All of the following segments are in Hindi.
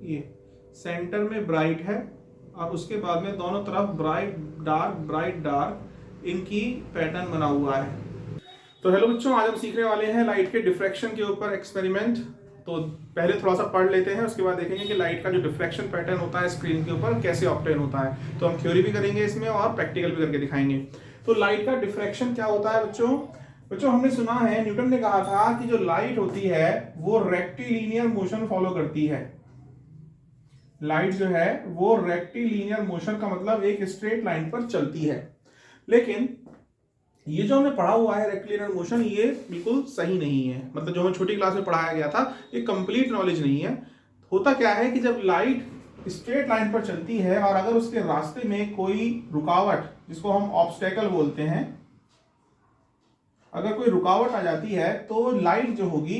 ये सेंटर में ब्राइट है और उसके बाद में दोनों तरफ ब्राइट डार्क इनकी पैटर्न बना हुआ है। तो हेलो बच्चों, आज हम सीखने वाले हैं लाइट के डिफ्रैक्शन के ऊपर एक्सपेरिमेंट। तो पहले थोड़ा सा पढ़ लेते हैं, उसके बाद देखेंगे कि लाइट का जो डिफ्रैक्शन पैटर्न होता है स्क्रीन के ऊपर कैसे ऑब्टेन होता है। तो हम थ्योरी भी करेंगे इसमें और प्रैक्टिकल भी करके दिखाएंगे। तो लाइट का डिफ्रैक्शन क्या होता है बच्चों? बच्चों हमने सुना है, न्यूटन ने कहा था कि जो लाइट होती है वो रेक्टिलिनियर मोशन फॉलो करती है। लाइट जो है वो रेक्टिलिनियर मोशन का मतलब एक स्ट्रेट लाइन पर चलती है। लेकिन ये जो हमने पढ़ा हुआ है रेक्टिलिनियर मोशन, ये बिल्कुल सही नहीं है। मतलब जो हमें छोटी क्लास में पढ़ाया गया था ये कंप्लीट नॉलेज नहीं है। होता क्या है कि जब लाइट स्ट्रेट लाइन पर चलती है और अगर उसके रास्ते में कोई रुकावट, जिसको हम ऑब्स्टेकल बोलते हैं, अगर कोई रुकावट आ जाती है तो लाइट जो होगी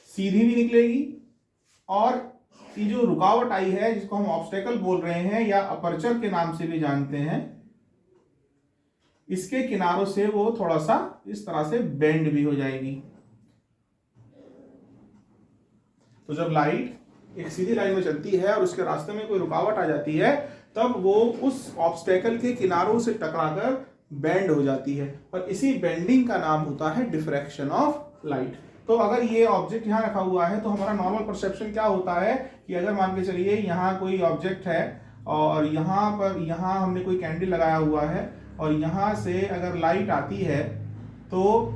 सीधी भी निकलेगी और ये जो रुकावट आई है जिसको हम ऑब्स्टेकल बोल रहे हैं या अपर्चर के नाम से भी जानते हैं, इसके किनारों से वो थोड़ा सा इस तरह से बेंड भी हो जाएगी। तो जब लाइट एक सीधी लाइन में चलती है और उसके रास्ते में कोई रुकावट आ जाती है तब वो उस ऑब्स्टेकल के किनारों से टकराकर बेंड हो जाती है और इसी बेंडिंग का नाम होता है डिफ्रैक्शन ऑफ लाइट। तो अगर ये ऑब्जेक्ट यहाँ रखा हुआ है तो हमारा नॉर्मल परसेप्शन क्या होता है कि अगर मान के चलिए यहाँ कोई ऑब्जेक्ट है और यहाँ हमने कोई कैंडल लगाया हुआ है और यहाँ से अगर लाइट आती है तो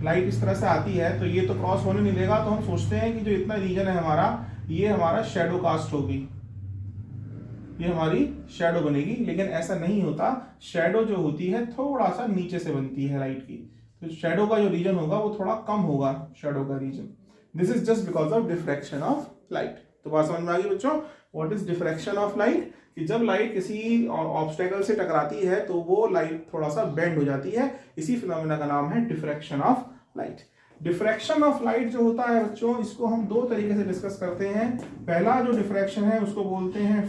लाइट इस तरह से आती है तो ये तो क्रॉस होने नहीं देगा। तो हम सोचते हैं कि जो इतना रीजन है हमारा, ये हमारा शैडो कास्ट होगी, ये हमारी शैडो बनेगी। लेकिन ऐसा नहीं होता। शैडो जो होती है थोड़ा सा नीचे से बनती है लाइट की, तो शैडो का जो रीजन होगा वो थोड़ा कम होगा, शैडो का reason. This is just because of diffraction of light. तो बात समझ में आ गई बच्चों, what is diffraction of light? कि जब लाइट किसी ऑब्स्टेकल से टकराती है तो वो लाइट थोड़ा सा बेंड हो जाती है। इसी फिनोमेना का नाम है diffraction of light. Diffraction of light जो होता है बच्चों, इसको हम दो तरीके से डिस्कस करते हैं। पहला जो डिफ्रैक्शन है उसको बोलते हैं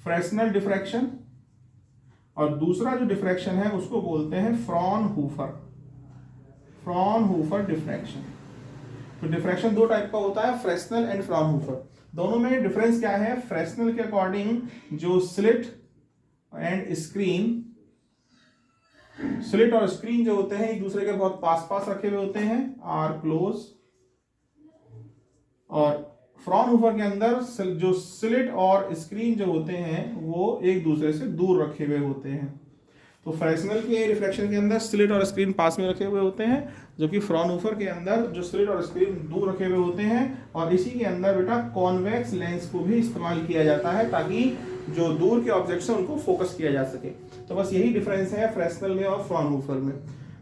फ्रेस्नल डिफ्रैक्शन और दूसरा जो डिफ्रैक्शन है उसको बोलते हैं फ्रॉनहूफर डिफ्रैक्शन। तो डिफ्रैक्शन दो टाइप का होता है, फ्रेस्नल एंड फ्रॉनहूफर। दोनों में डिफरेंस क्या है? फ्रेस्नल के अकॉर्डिंग जो स्लिट और स्क्रीन जो होते हैं एक दूसरे के बहुत पास रखे हुए होते हैं, आर क्लोज। और फ्रॉनहूफर के अंदर जो स्लिट और स्क्रीन जो होते हैं वो एक दूसरे से दूर रखे हुए होते हैं। तो फ्रेस्नल के रिफ्लेक्शन के अंदर स्लिट और स्क्रीन पास में रखे हुए होते हैं, जबकि फ्रॉनहूफर के अंदर जो स्लिट और स्क्रीन दूर रखे हुए होते हैं। और इसी के अंदर बेटा कॉन्वेक्स लेंस को भी इस्तेमाल किया जाता है ताकि जो दूर के ऑब्जेक्ट्स हैं उनको फोकस किया जा सके। तो बस यही डिफरेंस है फ्रेस्नल में और फ्रॉनहूफर में।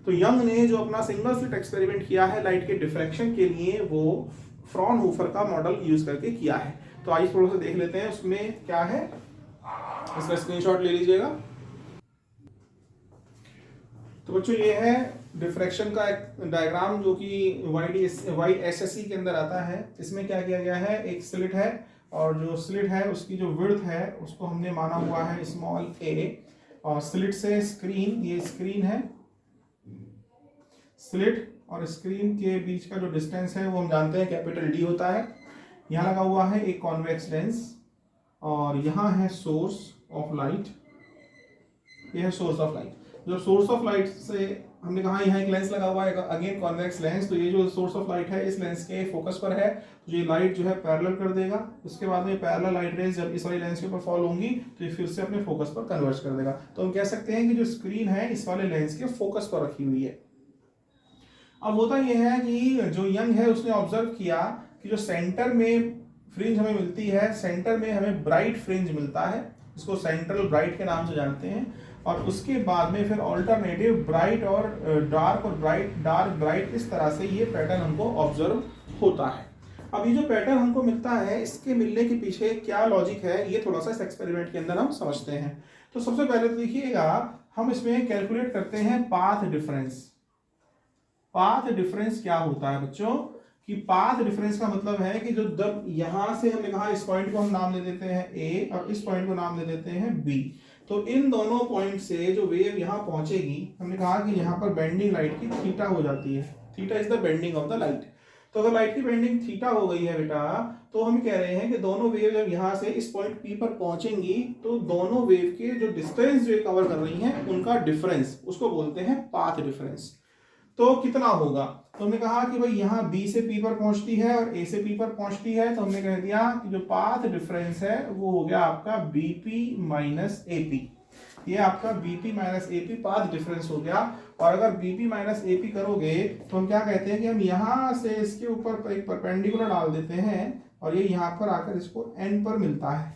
तो यंग ने जो अपना सिंगल स्लिट एक्सपेरिमेंट किया है लाइट के डिफ्रैक्शन के लिए, वो फ्रॉनहूफर का मॉडल यूज करके किया है। तो आइए थोड़ा सा देख लेते हैं उसमें क्या है। इसका स्क्रीनशॉट ले लीजिएगा। तो बच्चों ये है डिफ्रैक्शन का एक डायग्राम जो कि YSSE के अंदर आता है। इसमें क्या किया गया है, एक स्लिट है और जो स्लिट है उसकी जो विड्थ है उसको हमने माना हुआ है स्मॉल a, और स्लिट से स्क्रीन, ये स्क्रीन है, स्लिट और स्क्रीन के बीच का जो डिस्टेंस है वो हम जानते हैं कैपिटल D होता है। यहाँ लगा हुआ है एक कॉन्वेक्स लेंस और यहाँ है सोर्स ऑफ लाइट, ये है सोर्स ऑफ लाइट। जो सोर्स ऑफ लाइट से हमने कहा यहाँ एक लेंस लगा हुआ है, अगेन कॉन्वेक्स लेंस। तो ये जो सोर्स ऑफ लाइट है इस लेंस के फोकस पर है, तो ये लाइट जो है पैरेलल कर देगा। उसके बाद में पैरेलल लाइट रेज जब इस वाली लेंस के ऊपर फॉल होंगी तो ये फिर से अपने फोकस पर कन्वर्ज कर देगा। तो हम कह सकते हैं कि जो स्क्रीन है इस वाले लेंस के फोकस पर रखी हुई है। अब होता यह है कि जो यंग है उसने ऑब्जर्व किया कि जो सेंटर में फ्रिंज हमें मिलती है, सेंटर में हमें ब्राइट फ्रिंज मिलता है, इसको सेंट्रल ब्राइट के नाम से जानते हैं। और उसके बाद में फिर ऑल्टरनेटिव ब्राइट और डार्क डार्क ब्राइट, इस तरह से ये पैटर्न हमको ऑब्जर्व होता है। अब ये जो पैटर्न हमको मिलता है इसके मिलने के पीछे क्या लॉजिक है, ये थोड़ा सा इस एक्सपेरिमेंट के अंदर हम समझते हैं। तो सबसे पहले तो देखिएगा, हम इसमें कैलकुलेट करते हैं पाथ डिफरेंस। पाथ डिफरेंस क्या होता है बच्चों? कि पाथ डिफरेंस का मतलब है कि जो जब यहां से हमने कहा इस पॉइंट को हम नाम दे देते हैं A और इस पॉइंट को नाम दे देते हैं B, तो इन दोनों पॉइंट से जो वेव यहां पहुंचेगी, हमने कहा कि यहां पर बेंडिंग लाइट की थीटा हो जाती है। Theta is the bending of the light. तो अगर लाइट की बेंडिंग थीटा हो गई है बेटा, तो हम कह रहे हैं कि दोनों वेव जब यहाँ से इस पॉइंट पी पर पहुंचेंगी तो दोनों वेव के जो डिस्टेंस जो कवर कर रही हैं उनका डिफरेंस, उसको बोलते हैं पाथ डिफरेंस। तो कितना होगा, तो हमने कहा कि भाई यहाँ बी से पी पर पहुंचती है और ए से पी पर पहुंचती है, तो हमने कह दिया कि जो पाथ डिफरेंस है वो हो गया आपका बीपी माइनस एपी। ये आपका BP minus AP path difference हो गया। और अगर बीपी माइनस एपी करोगे तो हम क्या कहते हैं कि हम यहाँ से इसके ऊपर एक परपेंडिकुलर डाल देते हैं और ये यहाँ पर आकर इसको एन पर मिलता है,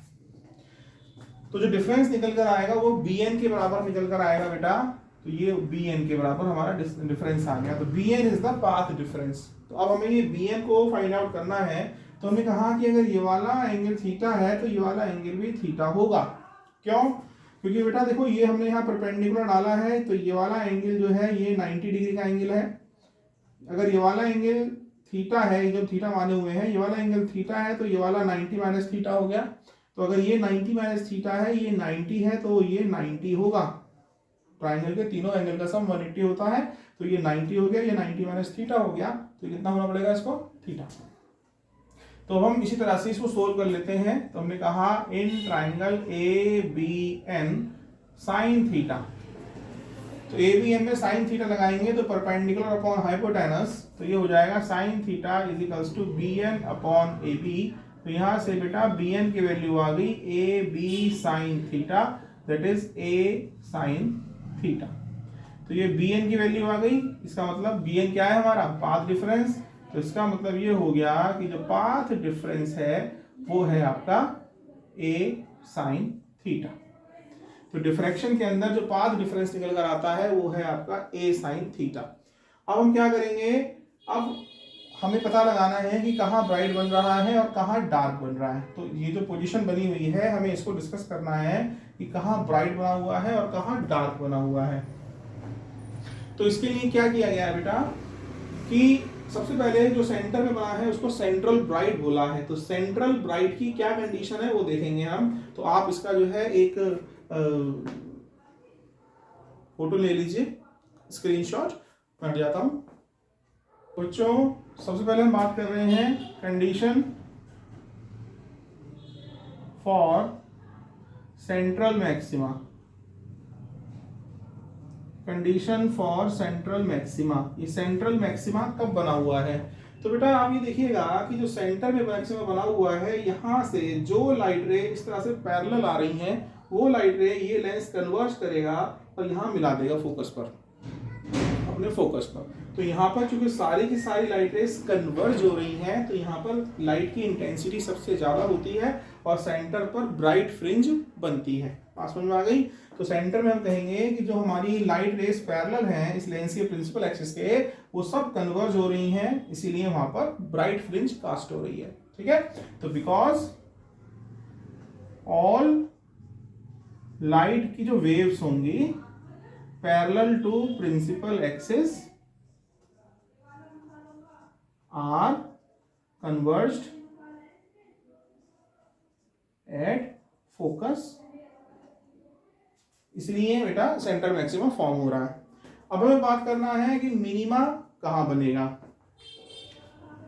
तो जो डिफरेंस निकल कर आएगा वो बी एन के बराबर निकल कर आएगा बेटा। तो ये बी एन के बराबर हमारा डिफरेंस आ गया, तो B N is the path difference. तो अब हमें ये बी एन को फाइंड आउट करना है। तो हमने कहा कि अगर ये वाला एंगल थीटा है तो ये वाला एंगल भी थीटा होगा। क्यों? क्योंकि बेटा देखो ये हमने यहाँ परपेंडिकुलर डाला है, तो ये वाला एंगल जो है ये 90 डिग्री का एंगल है। अगर ये वाला एंगल थीटा है, जो थीटा माने हुए हैं, ये वाला एंगल थीटा है, तो ये वाला 90 माइनस थीटा हो गया। तो अगर ये 90 माइनस थीटा है, ये 90 है, तो ये 90 होगा। ट्राइंगल के तीनों एंगल का सम 180 होता है, तो ये 90 हो गया, ये 90 माइनस थीटा हो गया, तो कितना होना पड़ेगा इसको, थीटा। तो हम इसी तरह से इसको सोल्व कर लेते हैं। तो हमने कहा in triangle A B N sine theta, तो ए बी एन में साइन थीटा लगाएंगे तो परपेंडिकुलर अपॉन हाइपोटेनस, तो ये हो जाएगा sine theta is equals to B N upon A B. तो यहाँ से बेटा बी एन की वैल्यू आ गई A B sine theta, that is A sine theta. तो ये बी एन की वैल्यू आ गई, इसका मतलब बी एन क्या है हमारा, पाथ डिफरेंस। तो इसका मतलब ये हो गया कि जो पाथ डिफरेंस है वो है आपका ए साइन थीटा। तो डिफ्रैक्शन के अंदर जो पाथ डिफरेंस निकल कर आता है वो है आपका ए साइन थीटा। अब हम क्या करेंगे, अब हमें पता लगाना है कि कहाँ ब्राइट बन रहा है और कहाँ डार्क बन रहा है। तो ये जो पोजीशन बनी हुई है हमें इसको डिस्कस करना है कि कहाँ ब्राइट बना हुआ है और कहाँ डार्क बना हुआ है। तो इसके लिए क्या किया गया है बेटा कि सबसे पहले जो सेंटर में बना है उसको सेंट्रल ब्राइट बोला है। तो सेंट्रल ब्राइट की क्या कंडीशन है वो देखेंगे हम। तो आप इसका जो है एक फोटो ले लीजिए, स्क्रीनशॉट। मैं हट जाता हूं बच्चों। सबसे पहले हम बात कर रहे हैं condition for central maxima. Condition for central maxima, ये सेंट्रल मैक्सिमा कब बना हुआ है। तो बेटा आप ये देखिएगा कि जो सेंटर में मैक्सिमा बना हुआ है, यहाँ से जो लाइट रे इस तरह से पैरेलल आ रही हैं, वो लाइट रे ये लेंस कन्वर्ज करेगा और यहाँ मिला देगा फोकस पर, अपने फोकस पर। तो यहाँ पर चूंकि सारी की सारी लाइट रेस कन्वर्ज हो रही हैं, तो यहाँ पर लाइट की इंटेंसिटी सबसे ज्यादा होती है और सेंटर पर ब्राइट फ्रिंज बनती है। पास में आ गई। तो सेंटर में हम कहेंगे कि जो हमारी लाइट रेस पैरेलल हैं इस लेंस के प्रिंसिपल एक्सिस के, वो सब कन्वर्ज हो रही हैं, इसीलिए वहां पर ब्राइट फ्रिंज कास्ट हो रही है। ठीक है, तो बिकॉज ऑल लाइट की जो वेव्स होंगी parallel to principal axis are converged at focus, इसलिए बेटा सेंटर मैक्सिमा फॉर्म हो रहा है। अब हमें बात करना है कि मिनिमा कहां बनेगा,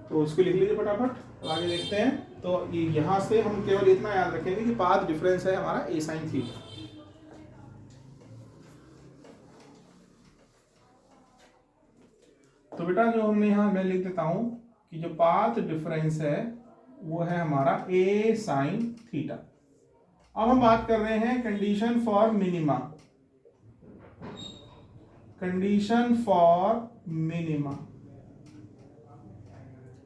तो उसको लिख लीजिए फटाफट, आगे देखते हैं। तो यहां से हम केवल इतना याद रखेंगे कि पाथ डिफरेंस है हमारा ए साइन थीटा। तो बेटा जो हमने यहां मैं लिख देता हूं कि जो पाथ डिफरेंस है वो है हमारा ए साइन थीटा। अब हम बात कर रहे हैं condition for minima. Condition for minima,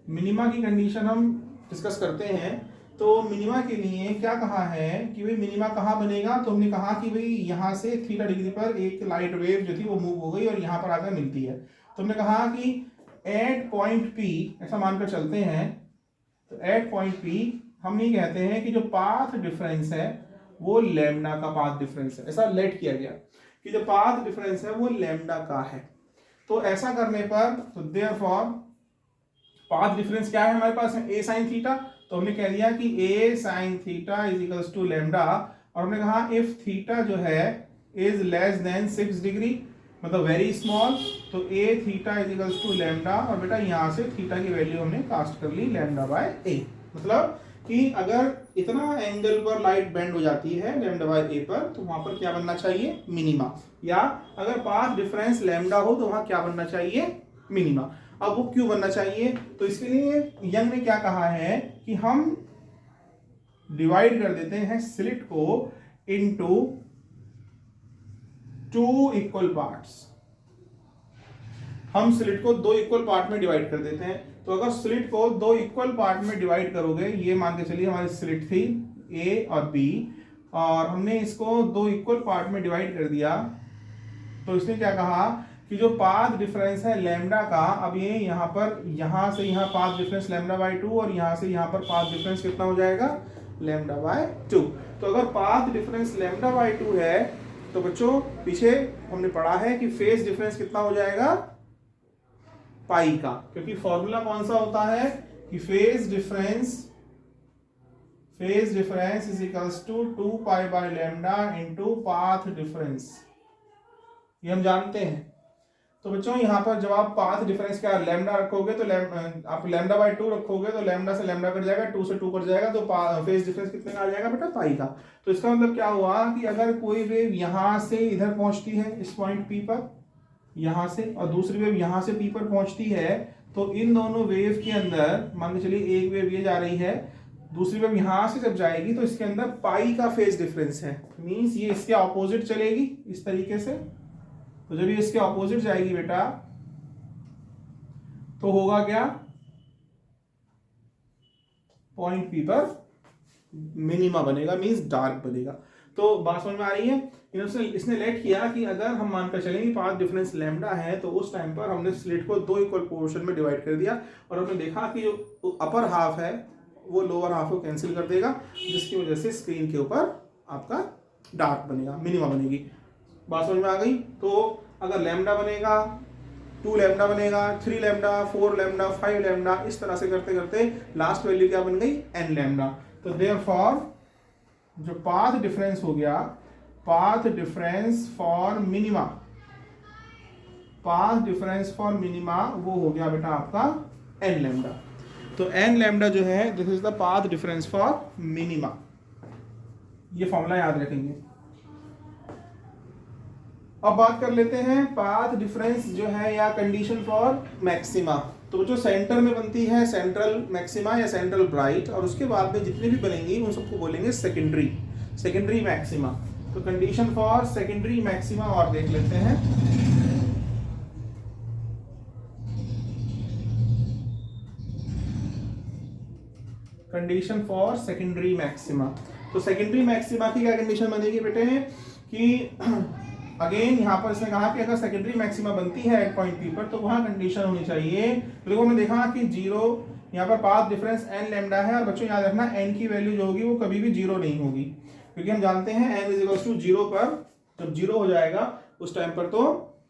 minima की कंडीशन हम डिस्कस करते हैं। तो मिनिमा के लिए क्या कहा है कि भाई मिनिमा कहाँ बनेगा। तो हमने कहा कि भाई यहाँ से थीटा डिग्री पर एक लाइट वेव जो थी वो मूव हो गई और यहाँ पर आकर मिलती है। तो हमने कहा कि एट पॉइंट पी, ऐसा मानकर चलते हैं, तो एट पॉइंट पी हम ये कहते हैं कि जो पाथ डिफरेंस है वो लैम्डा का पाथ डिफरेंस है। ऐसा लेट किया गया कि जो पाथ डिफरेंस है वो लैम्डा का है। तो ऐसा करने पर तो देयरफॉर पाथ डिफरेंस क्या है हमारे पास है ए साइन थीटा। तो हमने कह दिया कि a sine theta is equals to lambda, और हमने कहा इफ थीटा जो है इज लेस देन 6 डिग्री, मतलब वेरी स्मॉल, तो a theta is equals to lambda, और बेटा यहाँ से थीटा की वैल्यू हमने कास्ट कर ली लैम्डा बाय ए। मतलब कि अगर इतना एंगल पर लाइट बेंड हो जाती है लैम्डा बाय ए पर, तो वहां पर क्या बनना चाहिए, मिनिमा। या अगर पाथ डिफरेंस लैम्डा हो तो वहां क्या बनना चाहिए, मिनिमा। अब वो क्यों बनना चाहिए, तो इसके लिए यंग ने क्या कहा है कि हम डिवाइड कर देते हैं स्लिट को इनटू 2 इक्वल पार्ट्स। हम स्लिट को 2 इक्वल पार्ट में डिवाइड कर देते हैं। तो अगर स्लिट को 2 इक्वल पार्ट में डिवाइड करोगे, ये मान के चलिए हमारी स्लिट थी ए और बी, और हमने इसको 2 इक्वल पार्ट में डिवाइड कर दिया, तो इसने क्या कहा कि जो पाथ डिफरेंस है लैम्डा का, अब ये यहाँ पर यहाँ से यहाँ पाथ डिफरेंस लैम्डा बाय 2, और यहाँ से यहाँ पर पाथ डिफरेंस कितना हो जाएगा, लैम्डा बाय 2। तो अगर पाथ डिफरेंस लैम्डा बाय 2 है, तो बच्चों पीछे हमने पढ़ा है कि फेज डिफरेंस कितना हो जाएगा, पाई का, क्योंकि फॉर्मूला कौन सा होता है कि phase difference is equals to 2 pi by lambda into path difference, ये हम जानते हैं। तो बच्चों यहाँ पर जब आप पाथ डिफरेंस का लैम्डा रखोगे तो आप लैम्डा बाय 2 रखोगे, तो लैम्डा से लैम्डा कट जाएगा, 2 से 2 कट जाएगा, तो फेज डिफरेंस कितने का आ जाएगा बेटा, पाई का। तो इसका मतलब क्या हुआ कि अगर कोई वेव यहाँ से इधर पहुंचती है इस पॉइंट पी पर, यहाँ से, और दूसरी वेव यहाँ से पी पर पहुंचती है, तो इन दोनों वेव के अंदर मान के चलिए एक वेव ये जा रही है, दूसरी वेव यहाँ से जब जाएगी, तो इसके अंदर पाई का फेज डिफरेंस है, मींस ये इसके ऑपोजिट चलेगी इस तरीके से। तो जब ये इसके ऑपोजिट जाएगी बेटा, तो होगा क्या, पॉइंट पी पर मिनिमा बनेगा, मींस डार्क बनेगा। तो बात समझ में आ रही है। इसने लेट किया कि अगर हम मानकर चलें कि पाथ डिफरेंस लैम्डा है, तो उस टाइम पर हमने स्लिट को 2 इक्वल पोर्शन में डिवाइड कर दिया, और हमने देखा कि जो अपर हाफ है वो लोअर हाफ को कैंसिल कर देगा, जिसकी वजह से स्क्रीन के ऊपर आपका डार्क बनेगा, मिनिमा बनेगी। बात समझ में आ गई। तो अगर लैम्डा बनेगा, 2 लैम्डा बनेगा, 3 लैम्डा, 4 लैम्डा, 5 लैम्डा, इस तरह से करते करते लास्ट वैल्यू क्या बन गई, n लैम्डा। तो देयरफॉर जो पाथ डिफरेंस हो गया, path difference for minima, path difference for minima वो हो गया बेटा आपका n लैम्डा। तो n लैम्डा जो है this is the path difference for minima, ये फॉर्मूला याद रखेंगे। अब बात कर लेते हैं पाथ डिफरेंस जो है या कंडीशन फॉर मैक्सिमा। तो जो सेंटर में बनती है सेंट्रल मैक्सिमा या सेंट्रल ब्राइट, और उसके बाद में जितने भी बनेंगी उन सबको बोलेंगे सेकेंडरी मैक्सिमा। तो कंडीशन फॉर सेकेंडरी मैक्सिमा और देख लेते हैं। कंडीशन फॉर सेकेंडरी मैक्सिमा, तो सेकेंडरी मैक्सिमा की क्या कंडीशन बनेगी बेटे कि अगेन यहाँ पर इसने कहा कि अगर सेकेंडरी मैक्सिमा बनती है एट पॉइंट पी पर, तो वहां कंडीशन होनी चाहिए। तो देखो हमने देखा कि 0 यहाँ पर पाथ डिफरेंस n लैम्डा है, और बच्चों याद रखना n की वैल्यू जो होगी वो कभी भी 0 नहीं होगी, क्योंकि हम जानते हैं n इज इक्वल्स टू 0 पर जब 0 हो जाएगा उस टाइम पर तो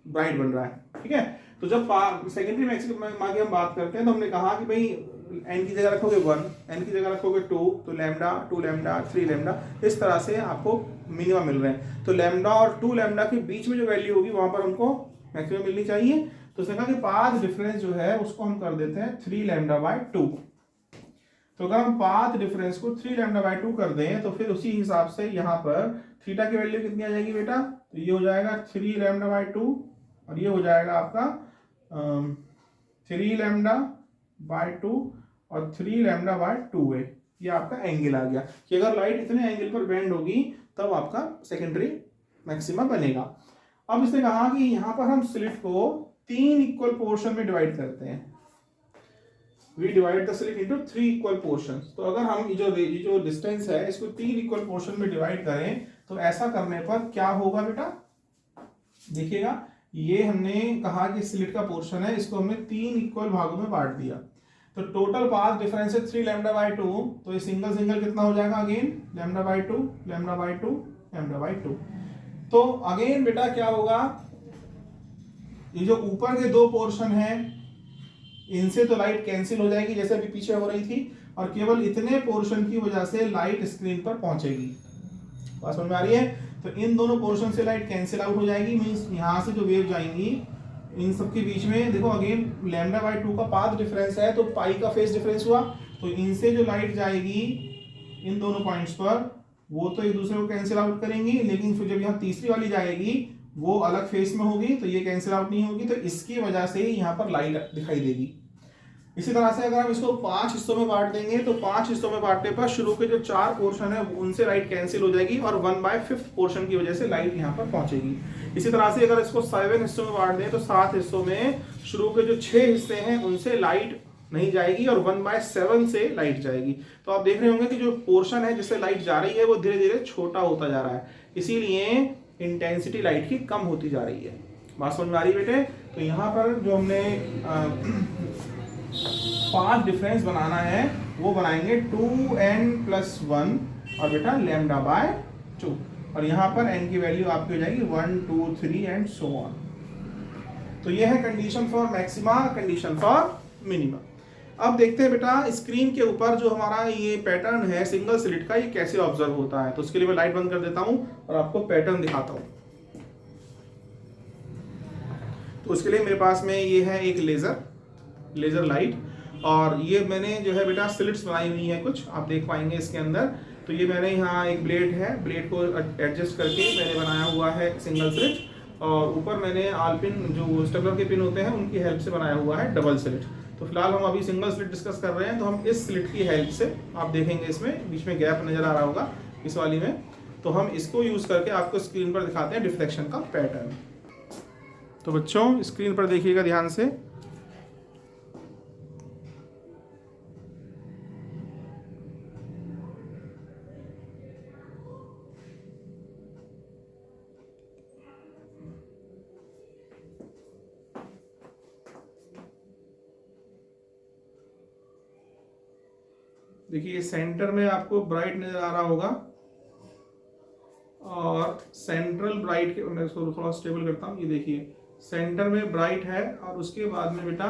ब्राइट बन रहा है, ठीक है। तो जब सेकेंडरी मैक्सिमा की हम बात करते हैं, तो हमने कहा कि भाई n की जगह रखोगे 1, n की जगह रखोगे 2, तो लैम्डा, 2 लैम्डा, 3 लैम्डा, इस तरह से आपको मिनिमम मिल रहे हैं। तो लैम्डा और 2 लैम्डा के बीच में जो वैल्यू होगी वहां पर हमको मैक्सिमम मिलनी चाहिए। तो उसने कहा कि पाथ डिफरेंस जो है उसको हम कर देते हैं 3 लैम्डा बाय 2। तो अगर हम पाथ डिफरेंस को 3 लैम्डा बाय 2 कर दें, तो फिर उसी हिसाब से यहाँ पर थीटा की वैल्यू कितनी आ जाएगी बेटा, तो ये हो जाएगा 3 लैम्डा बाय 2, और ये हो जाएगा आपका 3 लैम्डा बाय 2 और 3 लैम्डा बाय 2a। ये आपका एंगल आ गया कि अगर लाइट इतने एंगल पर बेंड होगी तब आपका सेकेंडरी मैक्सिमा बनेगा। अब इसने कहा कि यहाँ पर हम स्लिट को 3 इक्वल पोर्शन में डिवाइड करते हैं। We divide the slit into 3 equal portions. तो अगर हम ये जो डिस्टेंस है इसको 3 इक्वल पोर्शन में डिवाइड करें, तो ऐसा करने पर क्या होगा बेटा, देखिएगा ये हमने कहा कि स्लिट का पोर्शन है, इसको हमने 3 इक्वल भागों में बांट दिया। तो टोटल पाथ डिफरेंस है 3 लैम्डा बाय 2, तो ये सिंगल कितना हो जाएगा, again lambda by 2, lambda by 2, lambda by 2। तो अगेन बेटा क्या होगा, ये जो ऊपर के 2 पोर्शन हैं इनसे तो लाइट कैंसिल हो जाएगी जैसे अभी पीछे हो रही थी, और केवल इतने पोर्शन की वजह से लाइट स्क्रीन पर पहुंचेगी। बात समझ में आ रही है। तो इन दोनों पोर्शन से लाइट कैंसिल आउट हो जाएगी, मीन्स यहाँ से जो वेव जाएंगी इन सब के बीच में देखो अगेन λ/2 का पाथ डिफरेंस है, तो पाई का फेज डिफरेंस हुआ, तो इनसे जो लाइट जाएगी इन दोनों पॉइंट्स पर वो तो एक दूसरे को कैंसिल आउट करेंगी, लेकिन फिर जब यहाँ तीसरी वाली जाएगी वो अलग फेस में होगी, तो ये कैंसिल आउट नहीं होगी, तो इसकी वजह से यहाँ पर लाइट दिखाई देगी। इसी तरह से अगर हम इसको 5 हिस्सों में बांट देंगे तो 5 हिस्सों में बांटने पर शुरू के जो 4 पोर्शन है उनसे लाइट कैंसिल हो जाएगी और 1/5 पोर्शन की वजह से लाइट यहाँ पर पहुंचेगी। इसी तरह से अगर इसको 7 हिस्सों में बांट दें तो 7 हिस्सों में शुरू के जो 6 हिस्से हैं उनसे लाइट नहीं जाएगी और 1/7 से लाइट जाएगी। तो आप देख रहे होंगे कि जो पोर्शन है जिससे लाइट जा रही है वो धीरे धीरे छोटा होता जा रहा है, इसीलिए इंटेंसिटी लाइट की कम होती जा रही है। बात समझ में आ रही बेटे? तो यहाँ पर जो हमने 5 डिफरेंस बनाना है वो बनाएंगे 2n+1 और बेटा λ/2, और यहाँ पर n की वैल्यू आपकी हो जाएगी 1 2 3 एंड सो ऑन। तो ये है condition for maxima, condition for minima. अब देखते हैं बेटा स्क्रीन के ऊपर जो हमारा ये पैटर्न है सिंगल स्लिट का, ये कैसे ऑब्जर्व होता है। तो उसके लिए मैं लाइट बंद कर देता हूं और आपको पैटर्न दिखाता हूं। तो उसके लिए मेरे पास में ये है एक लेजर लाइट, और ये मैंने जो है बेटा स्लिट्स बनाई हुई है कुछ, आप देख पाएंगे इसके अंदर। तो ये मैंने यहाँ एक ब्लेड है, ब्लेड को एडजस्ट करके मैंने बनाया हुआ है सिंगल स्लिट, और ऊपर मैंने आल पिन जो स्टेपलर के पिन होते हैं उनकी हेल्प से बनाया हुआ है डबल स्लिट। तो फिलहाल हम अभी सिंगल स्लिट डिस्कस कर रहे हैं, तो हम इस स्लिट की हेल्प से, आप देखेंगे इसमें बीच में गैप नजर आ रहा होगा इस वाली में, तो हम इसको यूज करके आपको स्क्रीन पर दिखाते हैं डिफ्लेक्शन का पैटर्न। तो बच्चों स्क्रीन पर देखिएगा ध्यान से। देखिए सेंटर में आपको ब्राइट नजर आ रहा होगा, और सेंट्रल ब्राइट के, मैं इसको थोड़ा स्टेबल करता हूँ, ये देखिए सेंटर में ब्राइट है और उसके बाद में बेटा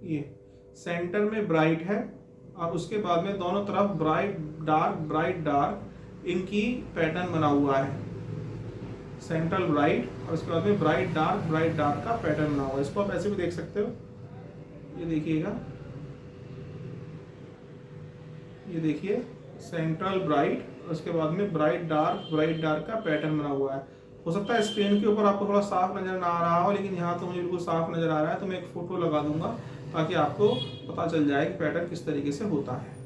ये सेंटर में ब्राइट है और उसके बाद में दोनों तरफ ब्राइट डार्क इनकी पैटर्न बना हुआ है। सेंट्रल ब्राइट और उसके बाद में ब्राइट डार्क का पैटर्न बना हुआ है। इसको आप ऐसे भी देख सकते हो, ये देखिएगा, ये देखिए सेंट्रल ब्राइट, उसके बाद में ब्राइट डार्क का पैटर्न बना हुआ है। हो सकता है स्क्रीन के ऊपर आपको थोड़ा साफ नजर ना आ रहा हो, लेकिन यहाँ तो मुझे बिल्कुल साफ नजर आ रहा है, तो मैं एक फोटो लगा दूंगा ताकि आपको पता चल जाए कि पैटर्न किस तरीके से होता है।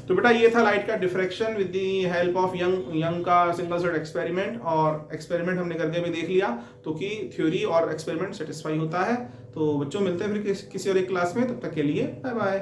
तो बेटा ये था लाइट का diffraction with the help of young का सिंगल स्लिट एक्सपेरिमेंट, और एक्सपेरिमेंट हमने करके भी देख लिया, तो कि थ्योरी और एक्सपेरिमेंट सेटिस्फाई होता है। तो बच्चों मिलते हैं फिर किसी और एक क्लास में, तब तक के लिए बाय बाय।